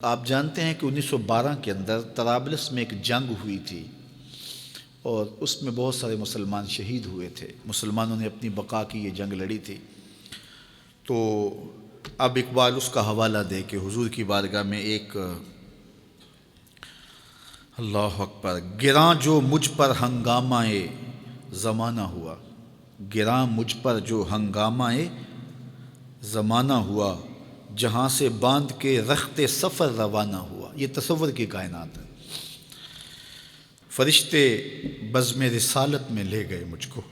آپ جانتے ہیں کہ 1912 کے اندر طرابلس میں ایک جنگ ہوئی تھی اور اس میں بہت سارے مسلمان شہید ہوئے تھے۔ مسلمانوں نے اپنی بقا کی یہ جنگ لڑی تھی۔ تو اب اقبال اس کا حوالہ دے کہ حضور کی بارگاہ میں ایک اللہ اکبر گراں جو مجھ پر ہنگامہ زمانہ ہوا، گراں مجھ پر جو ہنگامہ زمانہ ہوا، جہاں سے باندھ کے رخت سفر روانہ ہوا۔ یہ تصور کی کائنات ہے۔ فرشتے بزم رسالت میں لے گئے مجھ کو،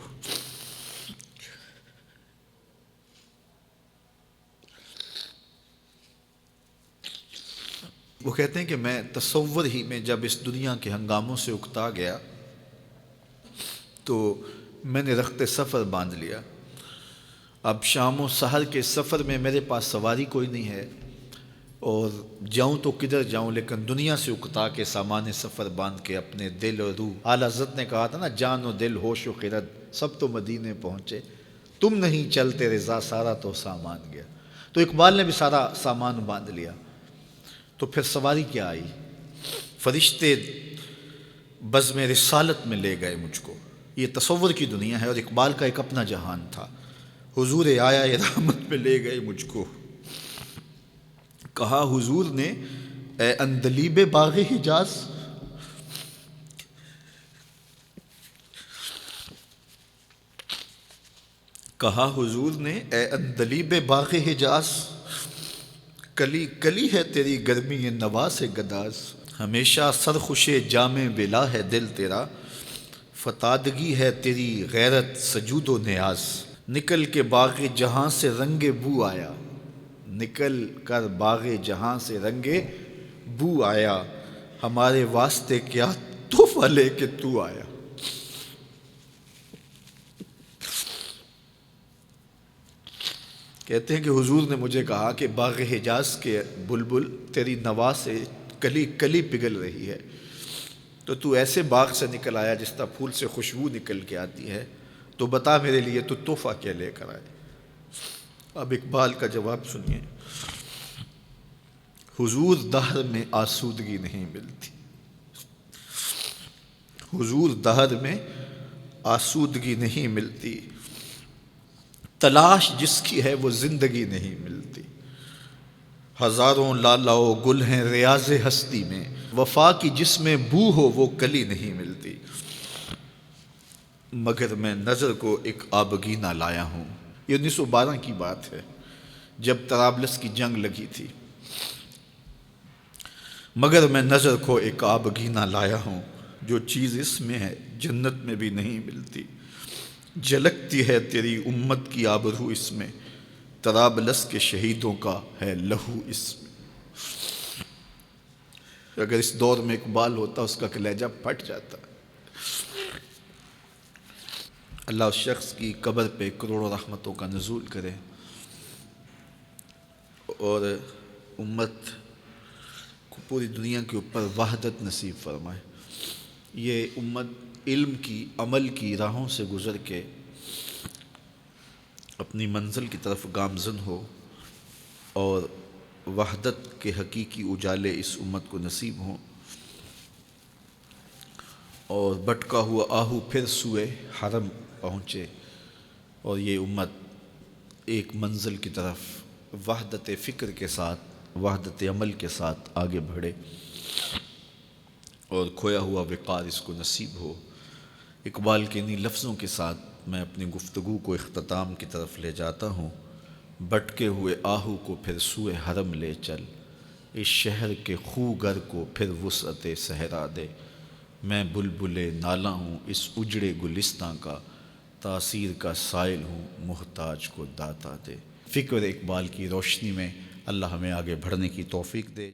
وہ کہتے ہیں کہ میں تصور ہی میں جب اس دنیا کے ہنگاموں سے اکتا گیا تو میں نے رخت سفر باندھ لیا۔ اب شام و سحر کے سفر میں میرے پاس سواری کوئی نہیں ہے اور جاؤں تو کدھر جاؤں، لیکن دنیا سے اکتا کے سامان سفر باندھ کے اپنے دل اور روح، اعلیٰ حضرت نے کہا تھا نا، جان و دل ہوش و خرد سب تو مدینے پہنچے، تم نہیں چلتے رضا سارا تو سامان گیا۔ تو اقبال نے بھی سارا سامان باندھ لیا، تو پھر سواری کیا آئی؟ فرشتے بزم رسالت میں لے گئے مجھ کو۔ یہ تصور کی دنیا ہے اور اقبال کا ایک اپنا جہان تھا۔ حضور آیا رحمت میں لے گئے مجھ کو، کہا حضور نے اے اندلیب باغ حجاز، کہا حضور نے اے اندلیب باغ حجاز، کلی کلی ہے تیری گرمی نوا سے گداز، ہمیشہ سرخوش جام بلا ہے دل تیرا، فتادگی ہے تیری غیرت سجود و نیاز، نکل کے باغ جہاں سے رنگ بو آیا، نکل کر باغ جہاں سے رنگ بو آیا، ہمارے واسطے کیا تحفہ لے کے تو آیا۔ کہتے ہیں کہ حضور نے مجھے کہا کہ باغ حجاز کے بلبل تیری نوا سے کلی کلی پگھل رہی ہے، تو ایسے باغ سے نکل آیا جس طرح پھول سے خوشبو نکل کے آتی ہے، تو بتا میرے لیے تو تحفہ کیا لے کر آئے؟ اب اقبال کا جواب سنیے۔ حضور دہر میں آسودگی نہیں ملتی، حضور دہر میں آسودگی نہیں ملتی، تلاش جس کی ہے وہ زندگی نہیں ملتی، ہزاروں لالا و گل ہیں ریاض ہستی میں، وفا کی جس میں بو ہو وہ کلی نہیں ملتی، مگر میں نظر کو ایک آبگینہ لایا ہوں۔ یہ 1912 کی بات ہے جب طرابلس کی جنگ لگی تھی۔ مگر میں نظر کو ایک آبگینہ لایا ہوں، جو چیز اس میں ہے جنت میں بھی نہیں ملتی، جھلکتی ہے تیری امت کی آبرو اس میں، طرابلس کے شہیدوں کا ہے لہو اس میں۔ اگر اس دور میں اقبال ہوتا اس کا کلیجہ پھٹ جاتا۔ اللہ اس شخص کی قبر پہ کروڑوں رحمتوں کا نزول کرے اور امت کو پوری دنیا کے اوپر وحدت نصیب فرمائے۔ یہ امت علم کی، عمل کی راہوں سے گزر کے اپنی منزل کی طرف گامزن ہو اور وحدت کے حقیقی اجالے اس امت کو نصیب ہوں، اور بھٹکا ہوا آہو پھر سوئے حرم پہنچے اور یہ امت ایک منزل کی طرف وحدت فکر کے ساتھ، وحدت عمل کے ساتھ آگے بڑھے اور کھویا ہوا وقار اس کو نصیب ہو۔ اقبال کے انہی لفظوں کے ساتھ میں اپنی گفتگو کو اختتام کی طرف لے جاتا ہوں۔ بھٹکے ہوئے آہو کو پھر سوئے حرم لے چل، اس شہر کے خوگر کو پھر وسعت صحرا دے، میں بلبل نالہ ہوں اس اجڑے گلستاں کا، تاثیر کا سائل ہوں محتاج کو داتا دے۔ فکر اقبال کی روشنی میں اللہ ہمیں آگے بڑھنے کی توفیق دے۔